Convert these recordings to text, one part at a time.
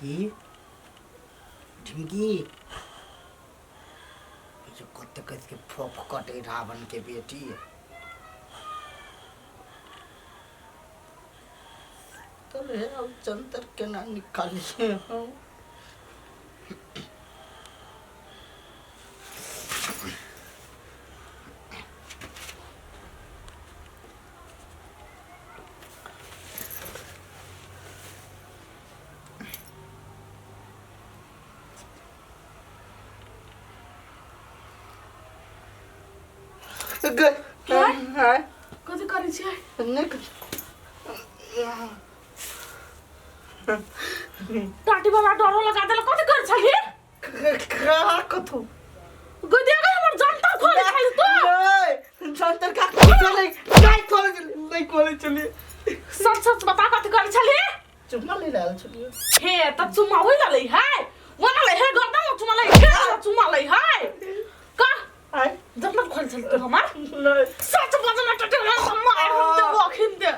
ढिंकी ढिंकी जो कत कत के फोकटे रावण के बेटी तो रे अब जंतर के ना निकालिए हम कथी करै छियै टाटी वाला डरो लगा देला कथी कर छली कथु गदिया के हमर जंतर खोले छली तू जंतर का खोले नहीं खोले चली सच सच बता कथी कर छली चुम्मा ले रहल छली हे त चुम्मा होई ललै है वना ले हे गर्दा चुम्मा ले हे चुम्मा ले है का आय जंतर खोले छली तू हमर नहीं सच बजना टटे हम मार हम ते वखिन दे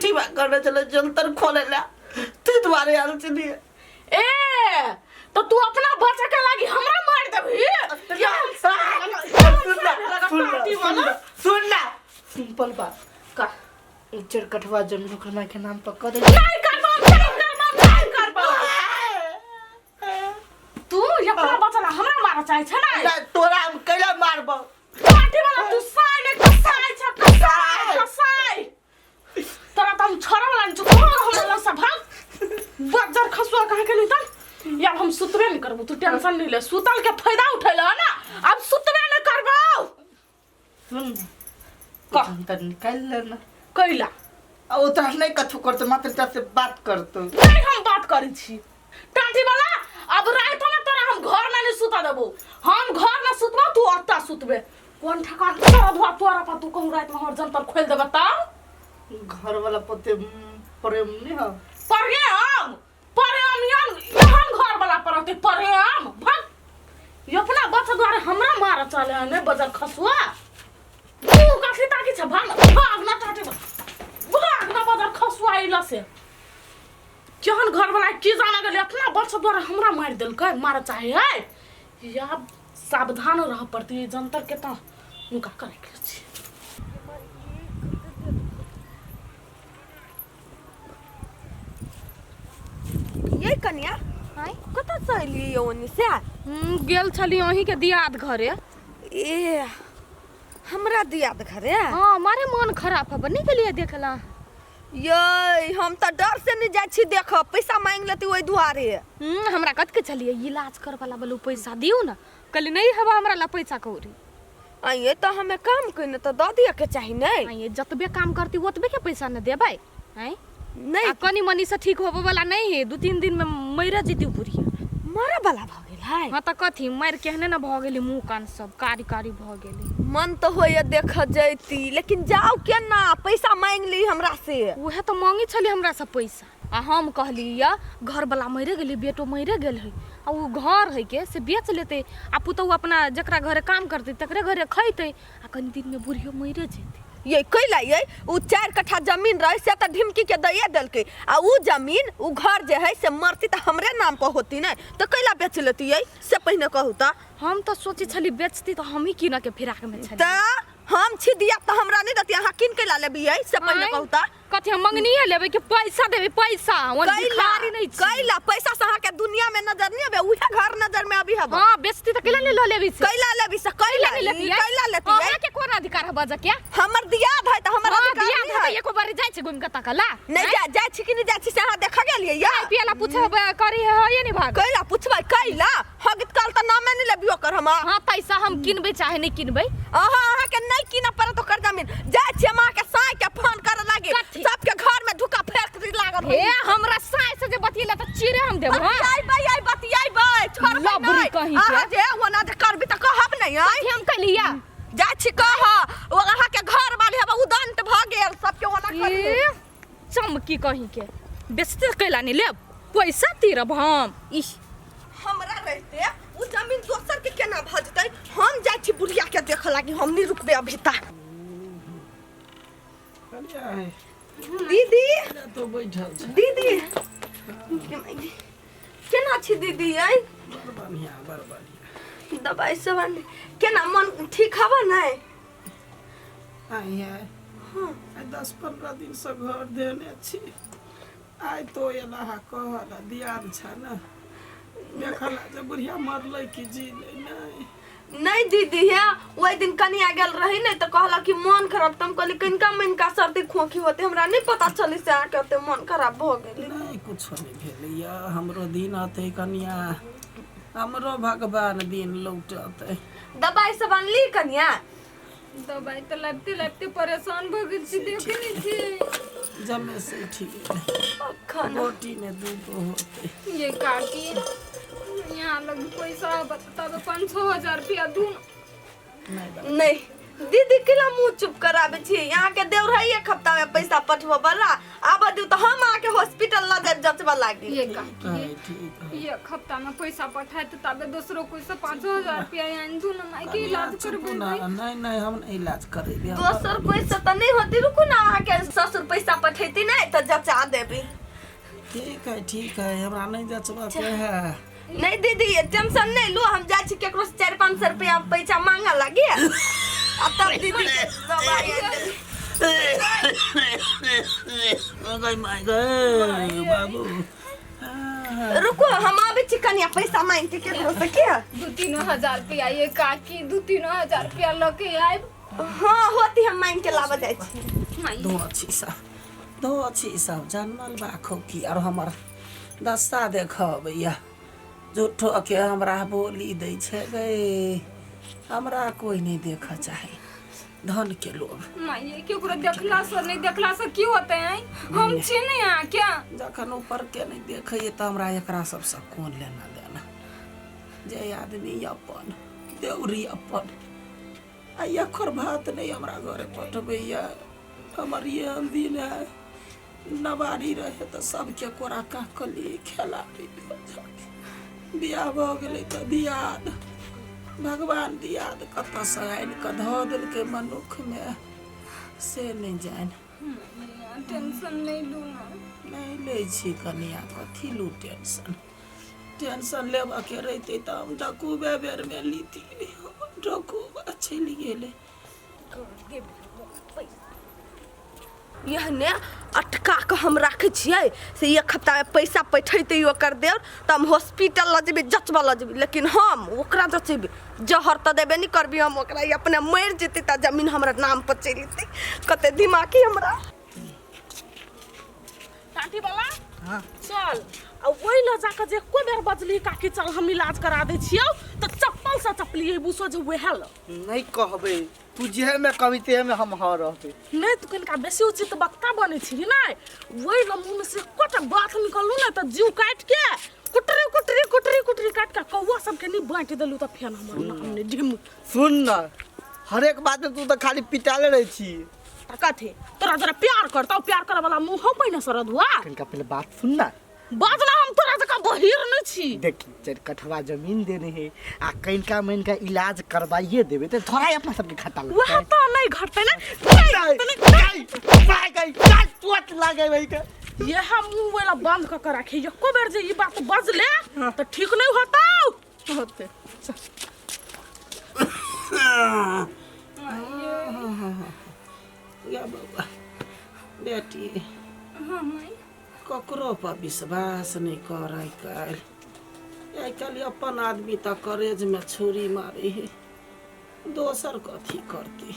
ठीक बात करना चलो जंतर खोले ला तू तुम्हारे हाल चली ए तो तू अपना बच्चा के लागी हमरा मार देबी क्या सुनना सिंपल बात का इज्जत कटवा जमीन करना के नाम पर कर नहीं करबो तू अपना बच्चा ला हमरा मार चाहे छ ना तोरा हम कैला मारबो पार्टी वाला तू साइ ने कसाई तोरा तुम छोरा वाला जो हमरा सब भाग बजार खसुआ कहे के नहीं त यार हम सुतबे नहीं करबो तू टेंशन नहीं ले सुतल के फायदा उठैला ना अब सुतबे नहीं करबो सुन का जंतर निकाल लेना कैला ओ तो नहीं कथु करतो मात्र से बात करतो नहीं हम बात करै छी टाटी वाला अब रात में तोरा हम घर में नहीं सुता देबो हम घर में सुतबो तू अत्ता सुतबे कोन ठका तोरा धुआ तोरा पर तू कहू रात में हमर जंतर खोल देबे त घर वाला पते प्रेम नहीं हो परेम यहाँ घर वाला परते परेम भाग ये अपना बच्चा द्वारा हमरा मार चले ने बजार खसुआ तू कासी ताकी छ भाग ना टाटे भाग ना बजार खसुआ इला से केहन घर वाला की जाना गेले अपना बच्चा द्वारा हमरा मार देल के मार चाहे है या सावधान रह पड़ती जंतर के त नुका करे के छी ये कन्या हाय कता चली ओनी से गेल छली वही के दियाद घरे ए हमरा दियाद घरे हां मारे मन खराब है बनी के लिए देखला ये हम त डर से नहीं जाय छी देख पैसा मांग लेती ओई दुआरे हमरा कत के चलिए इलाज कर वाला बोलू पैसा दियो ना कल नहीं हवा हमरा ला पैसा कौरी आ ये तो हमें काम कइने त द दिया के चाहि नहीं ये जतबे काम करती ओतबे के पैसा न देबै हैं नहीं कनी मनी से ठीक होबे वाला नहीं है 2-3 दिन में मर जीती बुढ़िया मरे वाला भ गेल है हां त कथी मर केहने न भ गेली मुंह कान सब कारी कारी भ गेली मन तो होय देख जैती लेकिन जाओ केना पैसा मांग ली हमरा से उहे तो मांगी छली हमरा से पैसा आ हम कहली या घर वाला मरे गेली बेटो मरे गेल है आ उ घर है के से बेच लेते आ पुतौ अपना जकरा घरे काम करते तकरे घरे खैते आ कनी दिन में बुढ़ियो मरे जेते ये कैला ये उ 4 कट्ठा जमीन रहे से त ढिमकी के दये देलके आ उ जमीन उ घर जे है से मरती त हमरे नाम पर होती न त कैला बेच लेती ये से पहिने कहू त हम तो सोची छली बेचती तो हम ही किन के फिराक में छली त हम छी दिया त हमरा नहीं दती अहाँ किन के ला लेबी ये से पहिने कहू त कथि हम मंगनीए लेबै कि पैसा देबै पैसा वन भिखारी नहीं छी कैला पैसा से अहाँ के दुनिया में नजर नहीं आबे उहे घर नजर में अभी हबा हां बेचती त केला ले ल लेबी से कैला लेबी से कैला लेती हमरा के कोन अधिकार है बजा के हमर दियाद है त हमर अधिकार दियाद है एको बार जाय छै घुम के तकला नहीं जाय छी कि नहीं जाय छी से अहाँ देखा गेलिए या पियाला पूछब करी है ये नहीं भाग कैला पूछबै कैला हगित काल त नामे नहीं लेबी ओकर हम हां पैसा हम किनबे चाहे नहीं किनबे अहाँ के नहीं किन पर तो कर जमीन जाय छी मां के साई के फोन कर लागे सबके घर में ढुका फेंक लागल हे हमरा साई से जे बतियला त चिरे हम देब हां आई बतियाई छोड़ लबरी कहीं के जे ओना जे करबी त कहब नहीं आई हम कलिया जाय छी कह ओ अहाँ के घर वाले हबा उदंत भ गेल सबके ओना कर चमकी कहीं के बेचते कैला नहीं लेब पैसा तीरब हम इस हमरा रहते उ जमीन दोसर के केना भ जतै हम जाय छी बुढ़िया के देख लागी हम नहीं रुकबे अभी तक दीदी तो बैठल दीदी केना छी दीदी आई बड़ बढ़िया दवाई सब केना मन ठीक हवा नहीं आई है हाँ 10-15 दिन से घर देने छी आई तो एला कहला दियाद छ न देखला जब बुढ़िया मरलै कि जी नहीं नहीं दीदी है वही दिन कनिया गेल रही नहीं तो कहला कि मन खराब तुम कहली कनका मनका सर्दी खोखी होते हमरा नहीं पता चली से आके होते मन खराब हो गेल नहीं कुछ नहीं भेलैया हमरो दिन आते कनिया हमरो भगवान दिन लौटते दवाई सब अनली कनिया दवाई तो लगते परेशान भ गेल छी देखे नहीं छी जमे से ठीक खाना रोटी ने दूध होते ये काकी यहाँ लग पैसा बता 5-6 हजार रुपया दूं नहीं नहीं दीदी केला मुंह चुप कराबे छी यहाँ के देव रही एक हफ्ता में पैसा पठवा वाला आब दू तो हम आके हॉस्पिटल ला जाब जचवा लागी ये है काकी ठीक है ये हफ्ता में पैसा पठाए तो तबे दूसरो कोई से 5-6 हजार रुपया यहाँ दूं ना माई के इलाज करबे नहीं नहीं हम नहीं इलाज करेबे दोसर पैसा तो नहीं होती रुको ना आके ससुर पैसा पठेती नहीं तो जचा देबी ठीक है हमरा नहीं जचबा के है नहीं दीदी ये टेंशन नहीं लो हम जा छी केकरो से 400-500 रुपया पैसा मांगा लगी अब तब दीदी के दवाई गई माय गई बाबू रुको हम आबे छी कनिया पैसा मांग के केकरो से क्या 2-3 हजार रुपया ये काकी 2-3 हजार रुपया लेके आए हां होती हम मांग के लावा जाय छी दो अच्छी सब जानल बाखो की और हमर दस्ता देखबैया झूठो के हमरा बोली दै छै गए हमरा कोई नहीं देख चाहे धन के लोभ माई केकरो देखला से नहीं देखला से की होते हैं हम छी नहीं यहाँ क्या जखन ऊपर के नहीं देखे तो हमरा एकरा सबसे कोन लेना देना जे आदमी अपन देउरी अपन आ एकर भात नहीं हमरा घरे पठबैया हमर ये दिन है नवारी रहे तो सबके कोरा काकली खेलाबी बियाह भ गेलै तो दियाद भगवान दियाद कत से आनि के धऽ देलकै मनुख में से नहीं जान टेंशन नहीं लू ना नहीं ले छी कनिया कथी लू टेंशन लेबा के रहते तो हम डकूबे बेर में लीती डकूबा चलि गेलै यह ने अटका के हम राखे छियै से एक हफ्ता में पैसा पठेते ओकर देव त हम हॉस्पिटल ल जेबे जचबा ल जेबे लेकिन हम ओकरा जचेबे जहर त देबे नहीं करबी हम ओकरा अपने मर जेते त जमीन हमरा नाम पर चलि जेते कते दिमागी हमरा काकी वाला हां चल आ वही ल जाके जे को बेर बजली काकी चल हम इलाज करा दे छियौ त चप्पल से चपलिए बुसो जे वे हेल नहीं कहबे तू जे में कविते में हम ह रहबे नहीं तू कनका बेसी उचित वक्ता बने छी नहीं वही ल मुंह में से कोटा बात निकलू ना त जीव काट के कुटरी काट के कौवा सब के नहीं बांट देलू त फेन हमर हमने ढिम सुन ना हर एक बात में तू तो खाली पिटाले रही छी कथे तोरा जरा प्यार करता प्यार करे वाला मुंह हो पहिने सरद हुआ कनका पहले बात सुन ना बाजना हम तोरा जका बहिर न छी देखी 4 कठवा जमीन देने है आ कनका मन का इलाज करवाइए देबे तो थोड़ा अपना सबके खाता वह तो नहीं घटते ना तुत लागे भाई के ये हम मुंह वाला बंद कर रखे ये को बेर जे ई बात बजले तो ठीक नहीं होता होते या बाबा बेटी हां माई ककरो पर विश्वास नहीं करे कल अपन आदमी तक करेज में छुरी मारे है दोसर कथी करती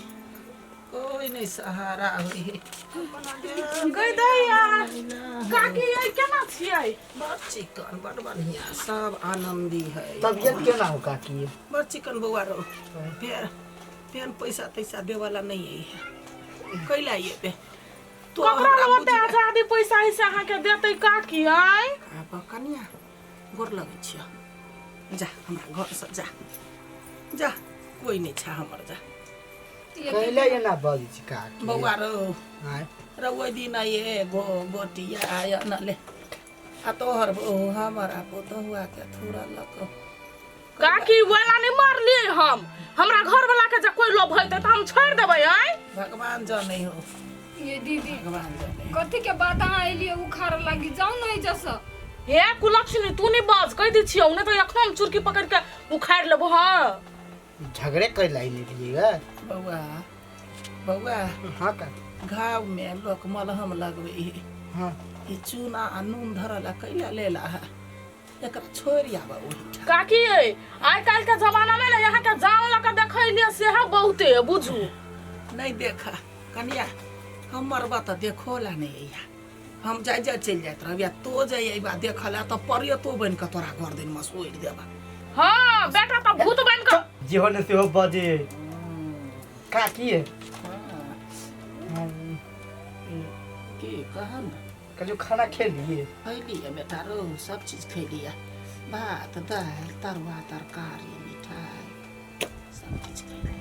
कोई नहीं सहारा हुई है गई दैया काकी ये केना छियै बड़ चिकन बड़ बढ़िया सब आनंदी है तबियत केना हो काकी बड़ चिकन बउआ रो फिर पैसा तैसा दे वाला नहीं है कैला ये पे तो ककरा हमरा होते आजादी पैसा ही से अहाँ के देतै काकी आई अब कनिया गोर लगे छिया जा हमरा घर से जा कोई नहीं छा हमर जा कहले ये ना बज छी काकी बउआ रो हां रउआ दिन ये गोटिया आया न ले आ तोहर हमारा पोतहुआ के थोड़ा लको काकी वाला नहीं मार लिए हमरा घर वाला के जे कोई लोभ होते त हम छोड़ देबै आई भगवान जाने हो ये दीदी भगवान जाने कथी के बात अहाँ एलिए उखाड़ लागी जाऊ नहीं जस हे कुलक्षणी तू नहीं बाज कह दी छियो नहीं तो एखनो हम चुरकी पकड़ के उखाड़ लेबो। हाँ झगड़े कर लाई ले रहिएगा। बउआ बउआ हाँ का घाव में लोग मलहम लगवे है। हाँ ई चूना आ नून धरला कैला लेला है एकरा छोड़ आबा ओही काकी आई काल के जमाना में ना यहाँ के जान लगा देखैलिए से है बहुते है बुझू। नहीं देखा कनिया हमर बात देखोला नहीं है। हम जाय चल जात रहबिया तो जाय बा देखला तो परियो तो बन के तोरा घर दिन में सोइर देबा। हाँ बेटा तो भूत बन के जे होने से हो बजे का की है के कहन जो खाना खे लिए खैली है बेटा रो सब चीज खैली है भात दाल तरुआ तरकारी मिठाई सब चीज खैली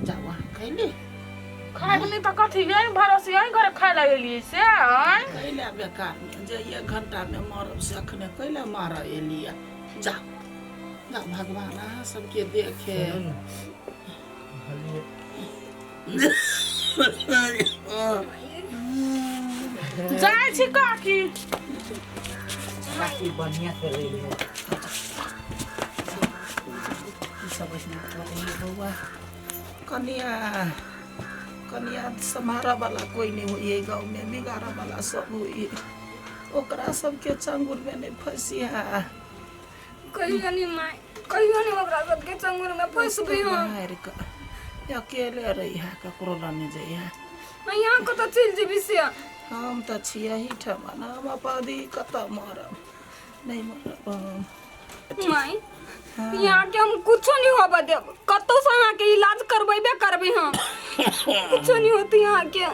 जावा खैली खाए नहीं तो कथी यही भरोसे यही घर खाए लगे लिए से आय कैला बेकार में जे 1 घंटा में मरब से अखने कैला मार एलिया जा जा भगवान अहाँ सबके देखे जाय छी काकी काकी बढ़िया से रही है। सब बउआ कनिया कनिया समारा वाला कोई नहीं हुई गाँव में बिगाड़ा वाला सब हुई ओकरा सबके चंगुल में नहीं फंसी है। कहियो नहीं माय कहियो नहीं ओकरा सबके चंगुल में फंसबी हम। अकेले रही है ककरो लाने जाइ है। यहाँ को तो चल जेबी से हम तो छिया ही ठमन हम अपदी कत मरब नहीं मरब माय यहाँ के हम कुछो नहीं होबा देब कतो से यहाँ के इलाज करबेबे करबे हम कुछो नहीं होती यहाँ के।